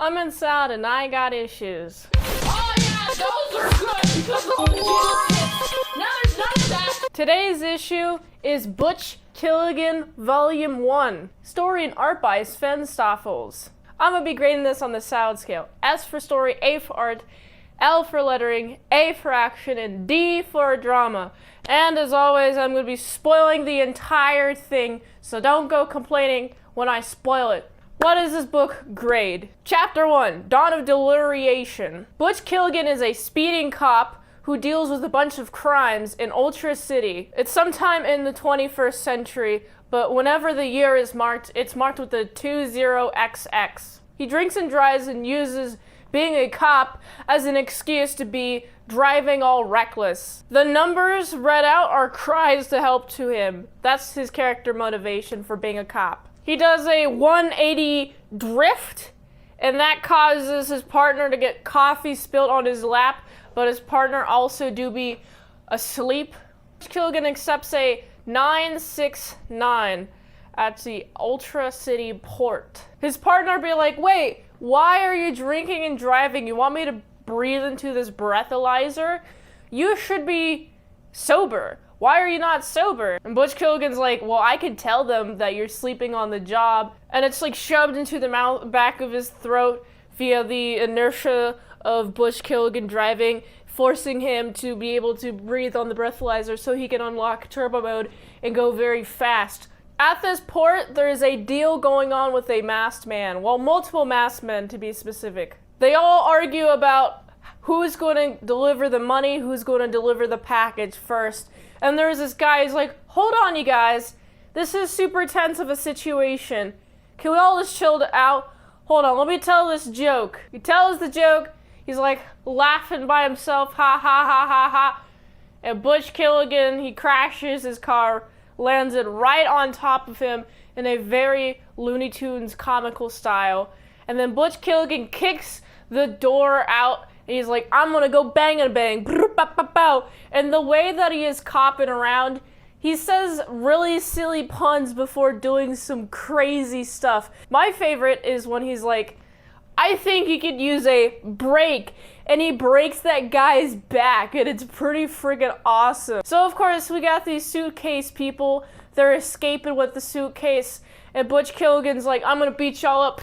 I'm inside and I got issues. Oh yeah, those are good because of all the benefits. Now there's none of that. Today's issue is Butch Killigan Volume 1. Story and art by Sven Stoffels. I'm gonna be grading this on the sound scale. S for story, A for art, L for lettering, A for action, and D for drama. And as always, I'm gonna be spoiling the entire thing, so don't go complaining when I spoil it. What is this book grade? Chapter 1, Dawn of Deliriation. Butch Killigan is a speeding cop who deals with a bunch of crimes in Ultra City. It's sometime in the 21st century, but whenever the year is marked, it's marked with the 20XX. He drinks and drives and uses being a cop as an excuse to be driving all reckless. The numbers read out are cries to help to him. That's his character motivation for being a cop. He does a 180 drift, and that causes his partner to get coffee spilled on his lap, but his partner also do be asleep. Killigan accepts a 969 at the Ultra City port. His partner be like, wait, why are you drinking and driving? You want me to breathe into this breathalyzer? You should be sober. Why are you not sober? And Butch Killigan's like, well, I could tell them that you're sleeping on the job. And it's like shoved into the back of his throat via the inertia of Butch Killigan driving, forcing him to be able to breathe on the breathalyzer so he can unlock turbo mode and go very fast. At this port, there is a deal going on with a masked man. Well, multiple masked men to be specific. They all argue about who's going to deliver the money, who's going to deliver the package first. And there's this guy who's like, hold on, you guys. This is super tense of a situation. Can we all just chill out? Hold on, let me tell this joke. He tells the joke. He's like laughing by himself. Ha, ha, ha, ha, ha. And Butch Killigan, he crashes his car, lands it right on top of him in a very Looney Tunes comical style. And then Butch Killigan kicks the door out. And he's like, I'm gonna go bang and bang. And the way that he is copping around, he says really silly puns before doing some crazy stuff. My favorite is when he's like, I think you could use a brake. And he breaks that guy's back, and it's pretty friggin' awesome. So of course, we got these suitcase people. They're escaping with the suitcase. And Butch Killigan's like, I'm gonna beat y'all up.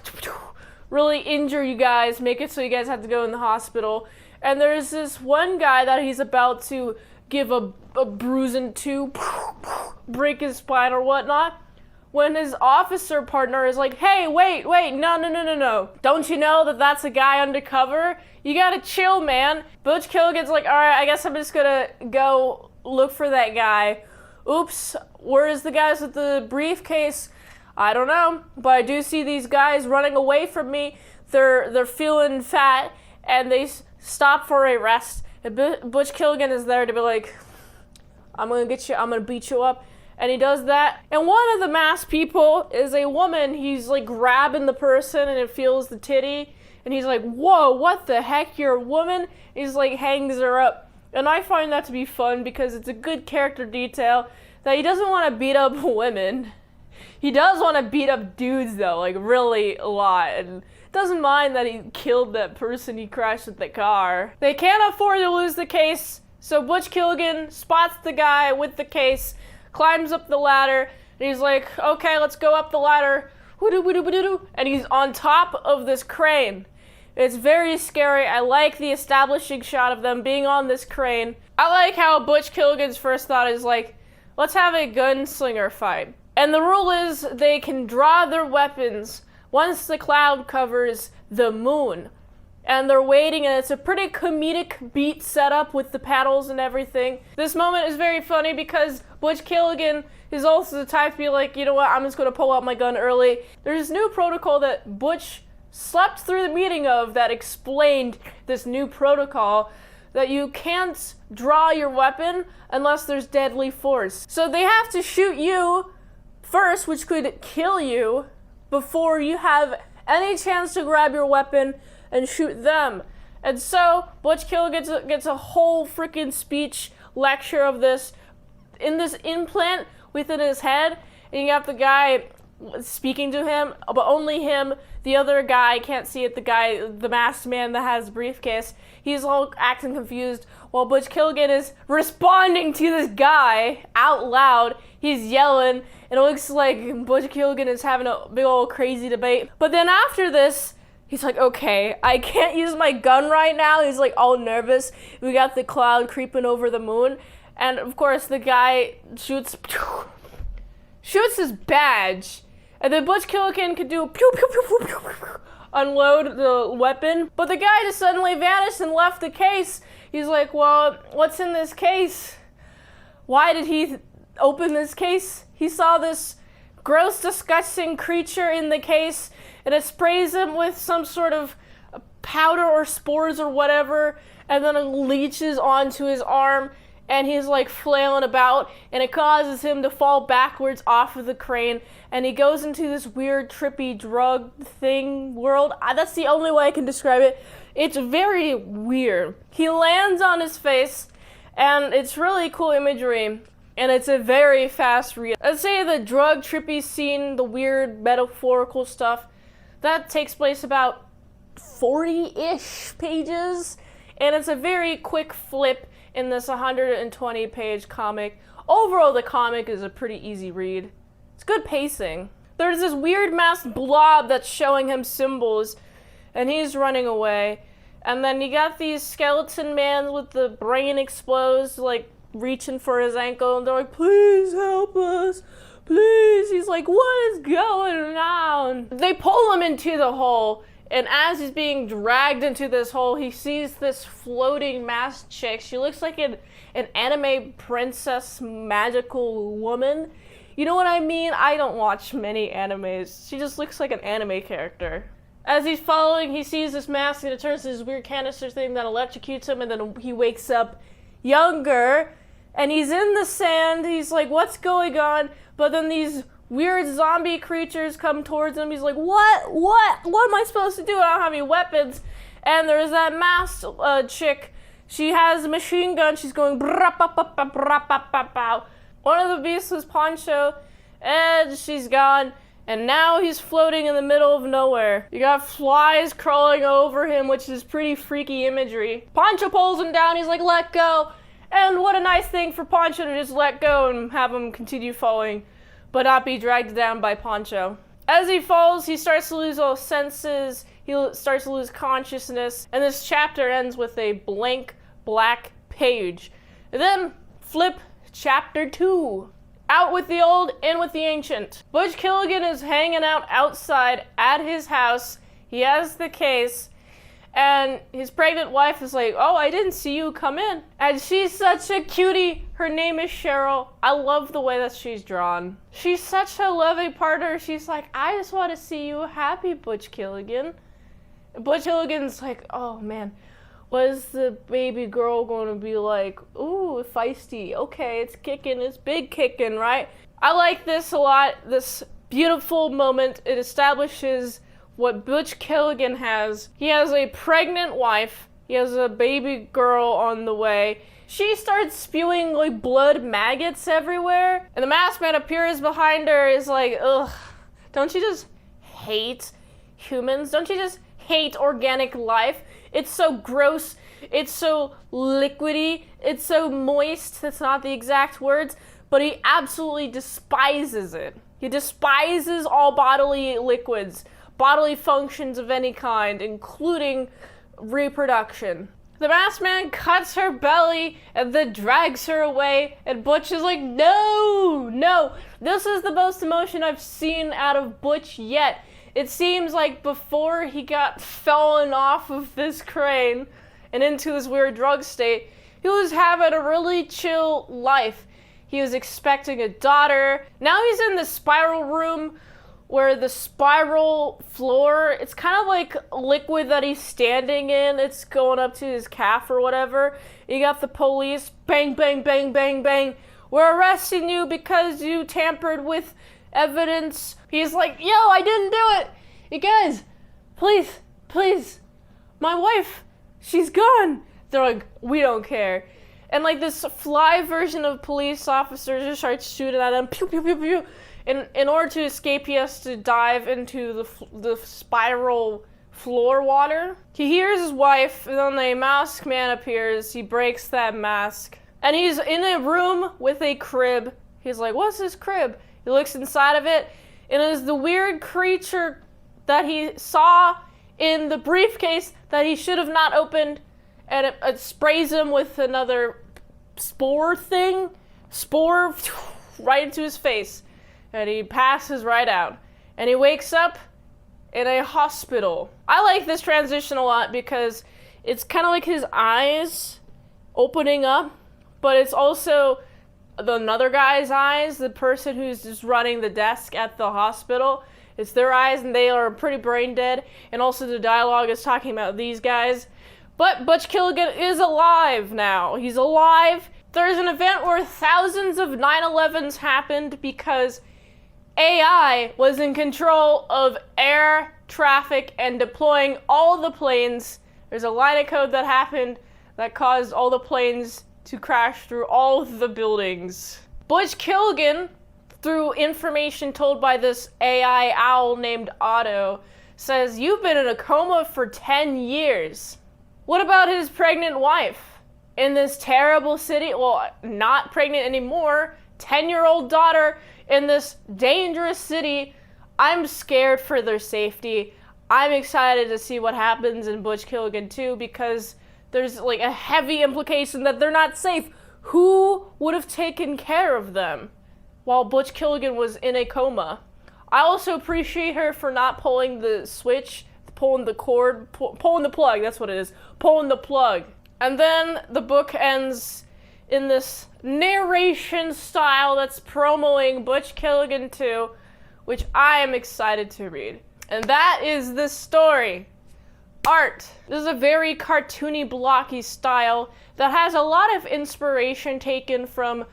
Really injure you guys, make it so you guys have to go in the hospital. And there's this one guy that he's about to give a bruising to, break his spine or whatnot, when his officer partner is like, hey, wait, no. Don't you know that that's a guy undercover? You gotta chill, man. Butch Killigan's like, all right, I guess I'm just gonna go look for that guy. Oops, where's the guys with the briefcase? I don't know, but I do see these guys running away from me. They're feeling fat, and they stop for a rest. And Butch Killigan is there to be like, I'm gonna get you, I'm gonna beat you up. And he does that. And one of the masked people is a woman. He's like grabbing the person, and it feels the titty. And he's like, whoa, what the heck, you're a woman? He's like, hangs her up. And I find that to be fun because it's a good character detail that he doesn't want to beat up women. He does want to beat up dudes, though, like, really a lot, and doesn't mind that he killed that person he crashed with the car. They can't afford to lose the case, so Butch Killigan spots the guy with the case, climbs up the ladder, and he's like, okay, let's go up the ladder, and he's on top of this crane. It's very scary. I like the establishing shot of them being on this crane. I like how Butch Killigan's first thought is like, let's have a gunslinger fight. And the rule is they can draw their weapons once the cloud covers the moon. And they're waiting, and it's a pretty comedic beat setup with the paddles and everything. This moment is very funny because Butch Killigan is also the type to be like, you know what, I'm just going to pull out my gun early. There's this new protocol that Butch slept through the meeting of that explained this new protocol that you can't draw your weapon unless there's deadly force. So they have to shoot you first, which could kill you, before you have any chance to grab your weapon and shoot them. And so Butch Killigan gets a whole freaking speech lecture of this in this implant within his head, and you got the guy speaking to him, but only him, The other guy can't see it, the masked man that has the briefcase. He's all acting confused while Butch Killigan is responding to this guy out loud. He's yelling, and it looks like Butch Killigan is having a big old crazy debate. But then after this, he's like, okay, I can't use my gun right now. He's like all nervous. We got the cloud creeping over the moon. And of course, the guy shoots his badge. And then Butch Killigan could do pew, pew, pew, pew, pew, pew, unload the weapon. But the guy just suddenly vanished and left the case. He's like, well, what's in this case? Why did he open this case? He saw this gross, disgusting creature in the case, and it sprays him with some sort of powder or spores or whatever, and then it leaches onto his arm, and he's like flailing about, and it causes him to fall backwards off of the crane, and he goes into this weird, trippy drug thing world. That's the only way I can describe it. It's very weird. He lands on his face, and it's really cool imagery, and it's a very fast read. I'd say the drug trippy scene, the weird metaphorical stuff, that takes place about 40-ish pages, and it's a very quick flip in this 120-page comic. Overall, the comic is a pretty easy read. It's good pacing. There's this weird masked blob that's showing him symbols, and he's running away. And then you got these skeleton men with the brain exposed, like, reaching for his ankle, and they're like, please help us, please. He's like, what is going on? They pull him into the hole, and as he's being dragged into this hole, he sees this floating masked chick. She looks like an anime princess magical woman. You know what I mean? I don't watch many animes. She just looks like an anime character. As he's following, he sees this mask, and it turns to this weird canister thing that electrocutes him, and then he wakes up younger, and he's in the sand. He's like, what's going on? But then these weird zombie creatures come towards him. He's like, what am I supposed to do? I don't have any weapons. And there's that masked chick. She has a machine gun. She's going brap-a-pa-pa-brap-a-pa-pa. One of the beasts was Poncho, and she's gone. And now he's floating in the middle of nowhere. You got flies crawling over him, which is pretty freaky imagery. Poncho pulls him down. He's like, let go. And what a nice thing for Poncho to just let go and have him continue falling, but not be dragged down by Poncho. As he falls, he starts to lose all senses. He starts to lose consciousness. And this chapter ends with a blank black page. And then flip chapter 2. Out with the old, in with the ancient. Butch Killigan is hanging out outside at his house. He has the case. And his pregnant wife is like, oh, I didn't see you come in. And she's such a cutie. Her name is Cheryl. I love the way that she's drawn. She's such a loving partner. She's like, I just want to see you happy, Butch Killigan. And Butch Killigan's like, oh, man, what is the baby girl going to be like? Ooh, feisty. Okay, it's kicking. It's big kicking, right? I like this a lot. This beautiful moment. It establishes what Butch Killigan has. He has a pregnant wife. He has a baby girl on the way. She starts spewing like blood maggots everywhere. And the masked man appears behind her, is like, ugh, don't you just hate humans? Don't you just hate organic life? It's so gross. It's so liquidy. It's so moist. That's not the exact words, but he absolutely despises it. He despises all bodily liquids, bodily functions of any kind, including reproduction. The masked man cuts her belly and then drags her away, and Butch is like, no. This is the most emotion I've seen out of Butch yet. It seems like before he got fallen off of this crane and into this weird drug state, he was having a really chill life. He was expecting a daughter. Now he's in the spiral room where the spiral floor, it's kind of like liquid that he's standing in. It's going up to his calf or whatever. You got the police, bang, bang, bang, bang, bang. We're arresting you because you tampered with evidence. He's like, yo, I didn't do it. You guys, please, my wife, she's gone. They're like, we don't care. And like this fly version of police officers just starts shooting at him, pew, pew, pew, pew. In order to escape, he has to dive into the spiral floor water. He hears his wife, and then a masked man appears. He breaks that mask. And he's in a room with a crib. He's like, what's this crib? He looks inside of it, and it is the weird creature that he saw in the briefcase that he should have not opened, and it sprays him with another spore right into his face, and he passes right out. And he wakes up in a hospital. I like this transition a lot because it's kind of like his eyes opening up, but it's also another guy's eyes, the person who's just running the desk at the hospital. It's their eyes, and they are pretty brain dead. And also the dialogue is talking about these guys. But Butch Killigan is alive now. He's alive. There's an event where thousands of 9/11s happened because AI was in control of air traffic and deploying all the planes. There's a line of code that happened that caused all the planes to crash through all of the buildings. Butch Killigan, through information told by this AI owl named Otto, says, you've been in a coma for 10 years. What about his pregnant wife? In this terrible city, well, not pregnant anymore, 10-year-old daughter in this dangerous city. I'm scared for their safety. I'm excited to see what happens in Butch Killigan 2 because there's like a heavy implication that they're not safe. Who would have taken care of them while Butch Killigan was in a coma? I also appreciate her for not pulling the switch, pulling the cord, pulling the plug, that's what it is, pulling the plug. And then the book ends in this narration style that's promoting Butch Killigan 2, which I am excited to read. And that is the story. Art. This is a very cartoony, blocky style that has a lot of inspiration taken from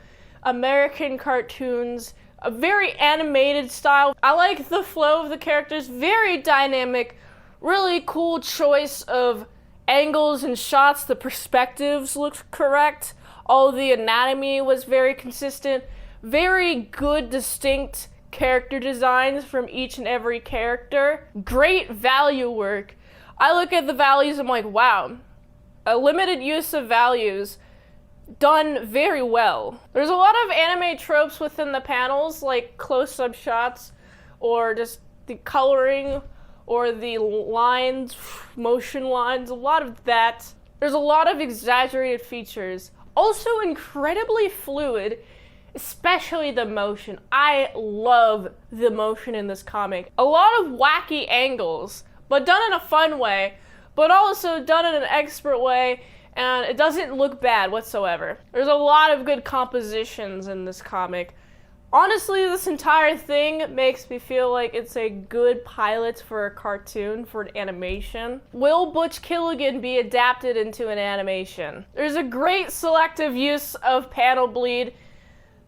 American cartoons, a very animated style. I like the flow of the characters, very dynamic, really cool choice of angles and shots. The perspectives looked correct. All the anatomy was very consistent. Very good, distinct character designs from each and every character. Great value work. I look at the values, I'm like, wow, a limited use of values done very well. There's a lot of anime tropes within the panels, like close-up shots, or just the coloring, or the lines, motion lines, a lot of that. There's a lot of exaggerated features. Also incredibly fluid, especially the motion. I love the motion in this comic. A lot of wacky angles, but done in a fun way, but also done in an expert way, and it doesn't look bad whatsoever. There's a lot of good compositions in this comic. Honestly, this entire thing makes me feel like it's a good pilot for a cartoon, for an animation. Will Butch Killigan be adapted into an animation? There's a great selective use of panel bleed.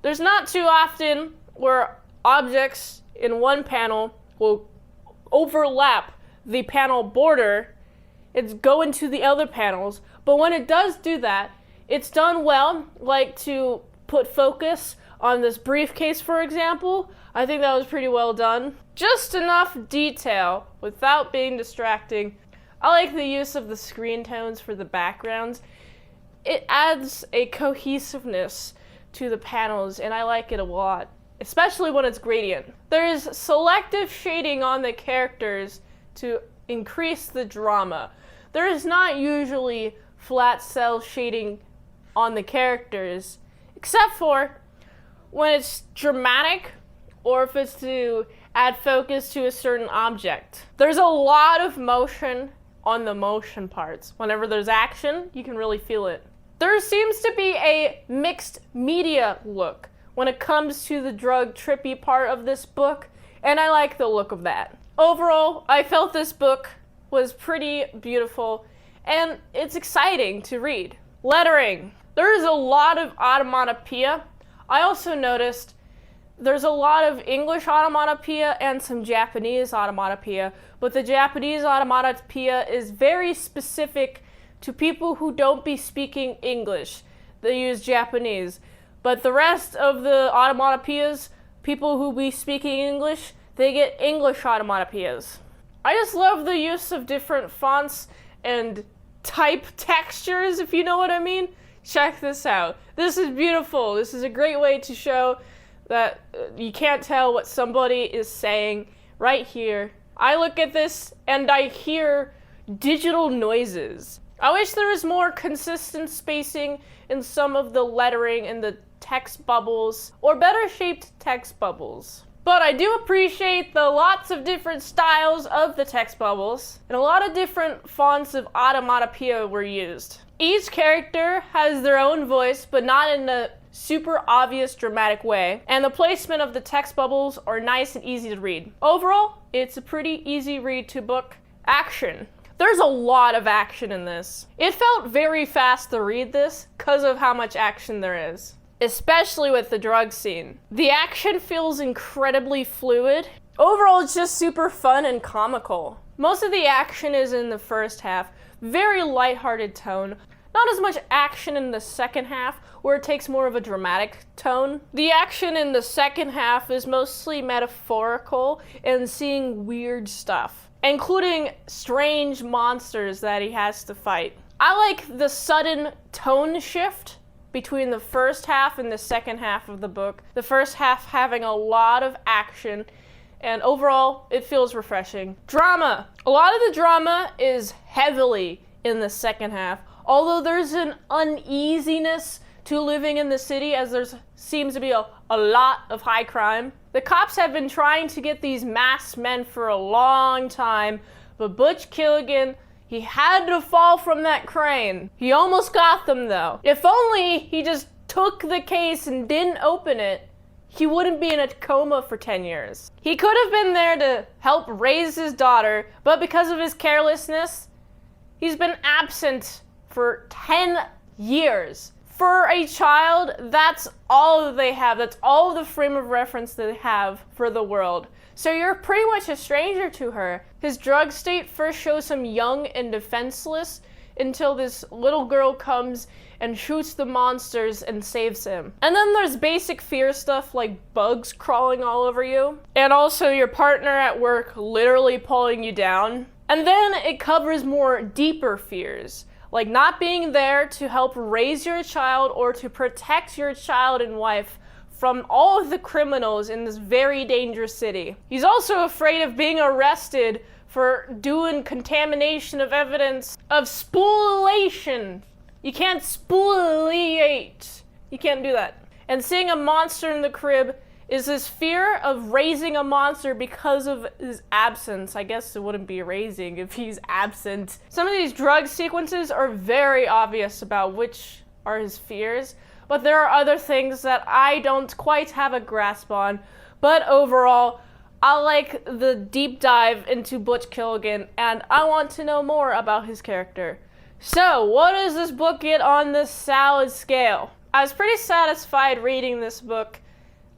There's not too often where objects in one panel will overlap the panel border, it's go into the other panels, but when it does do that, it's done well, like to put focus on this briefcase, for example. I think that was pretty well done. Just enough detail without being distracting. I like the use of the screen tones for the backgrounds. It adds a cohesiveness to the panels, and I like it a lot, especially when it's gradient. There's selective shading on the characters to increase the drama. There is not usually flat cell shading on the characters, except for when it's dramatic or if it's to add focus to a certain object. There's a lot of motion on the motion parts. Whenever there's action, you can really feel it. There seems to be a mixed media look when it comes to the drug trippy part of this book, and I like the look of that. Overall, I felt this book was pretty beautiful, and it's exciting to read. Lettering. There is a lot of onomatopoeia. I also noticed there's a lot of English onomatopoeia and some Japanese onomatopoeia, but the Japanese onomatopoeia is very specific to people who don't be speaking English. They use Japanese. But the rest of the onomatopoeias, people who be speaking English, they get English onomatopoeias. I just love the use of different fonts and type textures, if you know what I mean. Check this out. This is beautiful. This is a great way to show that you can't tell what somebody is saying right here. I look at this and I hear digital noises. I wish there was more consistent spacing in some of the lettering in the text bubbles, or better shaped text bubbles. But I do appreciate the lots of different styles of the text bubbles, and a lot of different fonts of onomatopoeia were used. Each character has their own voice, but not in a super obvious dramatic way, and the placement of the text bubbles are nice and easy to read. Overall, it's a pretty easy read to book. Action. There's a lot of action in this. It felt very fast to read this because of how much action there is, especially with the drug scene. The action feels incredibly fluid. Overall, it's just super fun and comical. Most of the action is in the first half, very lighthearted tone. Not as much action in the second half, where it takes more of a dramatic tone. The action in the second half is mostly metaphorical and seeing weird stuff, including strange monsters that he has to fight. I like the sudden tone shift between the first half and the second half of the book. The first half having a lot of action, and overall, it feels refreshing. Drama. A lot of the drama is heavily in the second half, although there's an uneasiness to living in the city as there seems to be a lot of high crime. The cops have been trying to get these masked men for a long time, but Butch Killigan, he had to fall from that crane. He almost got them though. If only he just took the case and didn't open it, he wouldn't be in a coma for 10 years. He could have been there to help raise his daughter, but because of his carelessness, he's been absent for 10 years. For a child, that's all that they have. That's all the frame of reference they have for the world. So you're pretty much a stranger to her. His drug state first shows him young and defenseless until this little girl comes and shoots the monsters and saves him. And then there's basic fear stuff like bugs crawling all over you, and also your partner at work literally pulling you down. And then it covers more deeper fears, like not being there to help raise your child or to protect your child and wife from all of the criminals in this very dangerous city. He's also afraid of being arrested for doing contamination of evidence of spoliation. You can't spoliate. You can't do that. And seeing a monster in the crib is this fear of raising a monster because of his absence. I guess it wouldn't be raising if he's absent. Some of these drug sequences are very obvious about which are his fears, but there are other things that I don't quite have a grasp on. But overall, I like the deep dive into Butch Killigan, and I want to know more about his character. So, what does this book get on the salad scale? I was pretty satisfied reading this book.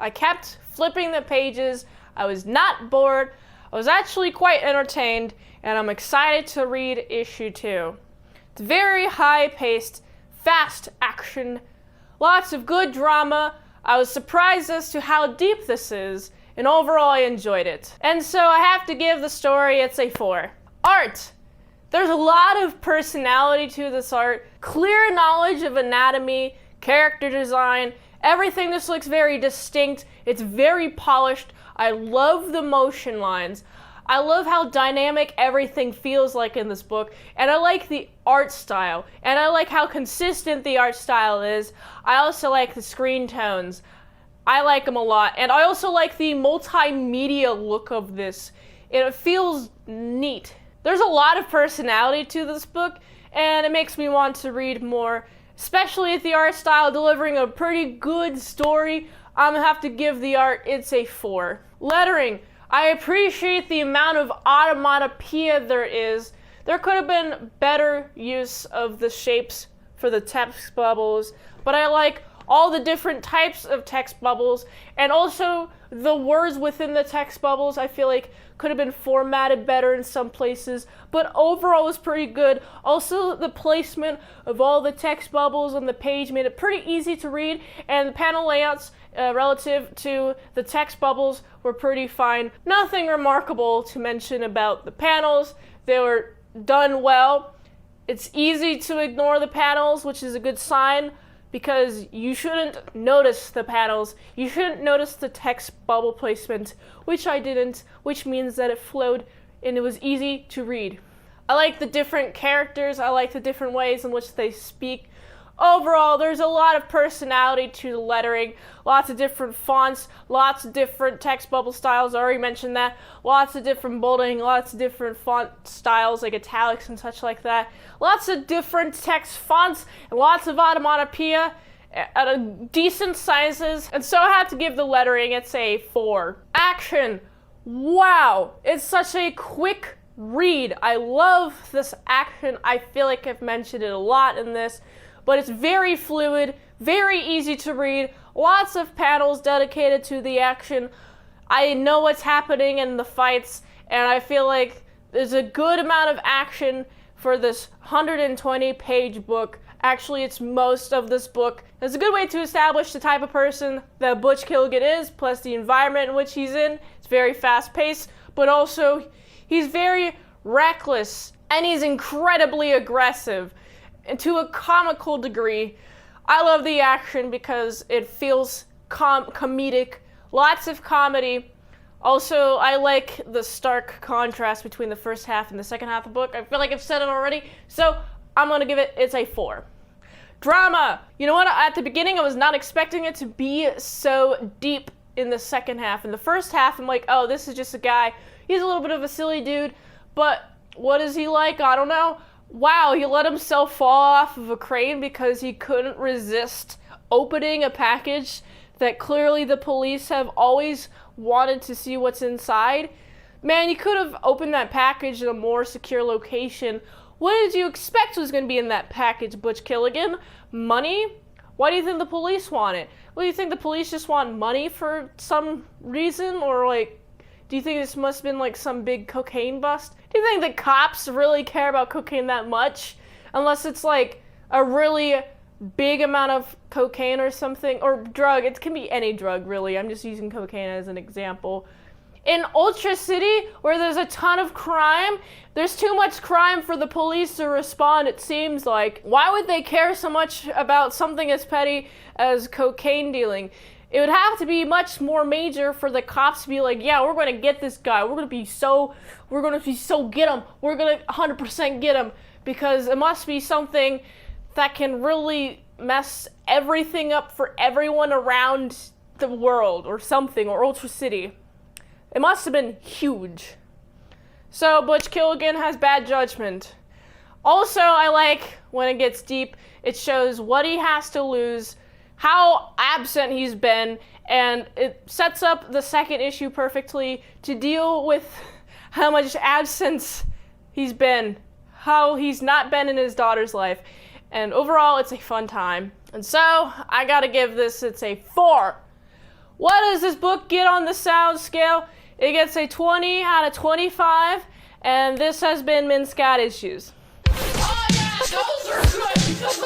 I kept flipping the pages. I was not bored. I was actually quite entertained, and I'm excited to read issue 2. It's very high-paced, fast action, lots of good drama. I was surprised as to how deep this is, and overall I enjoyed it. And so I have to give the story, it's a 4. Art. There's a lot of personality to this art, clear knowledge of anatomy, character design. Everything just looks very distinct. It's very polished. I love the motion lines. I love how dynamic everything feels like in this book. And I like the art style. And I like how consistent the art style is. I also like the screen tones. I like them a lot. And I also like the multimedia look of this. It feels neat. There's a lot of personality to this book, and it makes me want to read more, especially with the art style delivering a pretty good story. I'm gonna have to give the art, it's a 4. Lettering. I appreciate the amount of onomatopoeia there is. There could have been better use of the shapes for the text bubbles, but I like all the different types of text bubbles, and also the words within the text bubbles I feel like could have been formatted better in some places, but overall was pretty good. Also, the placement of all the text bubbles on the page made it pretty easy to read, and the panel layouts relative to the text bubbles were pretty fine. Nothing remarkable to mention about the panels. They were done well. It's easy to ignore the panels, which is a good sign, because you shouldn't notice the panels. You shouldn't notice the text bubble placement, which I didn't, which means that it flowed and it was easy to read. I like the different characters. I like the different ways in which they speak. Overall, there's a lot of personality to the lettering, lots of different fonts, lots of different text bubble styles, I already mentioned that, lots of different bolding, lots of different font styles like italics and such like that, lots of different text fonts, and lots of onomatopoeia at decent sizes, and so I have to give the lettering, it's a 4. Action, wow, it's such a quick read. I love this action. I feel like I've mentioned it a lot in this, but it's very fluid, very easy to read, lots of panels dedicated to the action. I know what's happening in the fights, and I feel like there's a good amount of action for this 120-page book. Actually, it's most of this book. It's a good way to establish the type of person that Butch Killigan is, plus the environment in which he's in. It's very fast-paced, but also he's very reckless, and he's incredibly aggressive. And to a comical degree. I love the action because it feels comedic, lots of comedy. Also, I like the stark contrast between the first half and the second half of the book. I feel like I've said it already, so I'm gonna give it's a 4. Drama! You know what, at the beginning I was not expecting it to be so deep in the second half. In the first half, I'm like, oh, this is just a guy. He's a little bit of a silly dude, but what is he like? I don't know. Wow, he let himself fall off of a crane because he couldn't resist opening a package that clearly the police have always wanted to see what's inside. Man, you could have opened that package in a more secure location. What did you expect was going to be in that package, Butch Killigan? Money? Why do you think the police want it? Well, do you think the police just want money for some reason? Or like, do you think this must have been like some big cocaine bust? Do you think the cops really care about cocaine that much? Unless it's like a really big amount of cocaine or something, or drug. It can be any drug, really. I'm just using cocaine as an example. In Ultra City, where there's a ton of crime, there's too much crime for the police to respond, it seems like. Why would they care so much about something as petty as cocaine dealing? It would have to be much more major for the cops to be like, yeah, we're going to get this guy. We're going to get him. We're going to 100% get him. Because it must be something that can really mess everything up for everyone around the world or something, or Ultra City. It must have been huge. So Butch Killigan has bad judgment. Also, I like when it gets deep, it shows what he has to lose, how absent he's been, and it sets up the second issue perfectly to deal with how much absence he's been, how he's not been in his daughter's life. And overall, it's a fun time. And so, I gotta give this, it's a 4. What does this book get on the sound scale? It gets a 20 out of 25, and this has been Min Scott Issues. Oh yeah, those are good because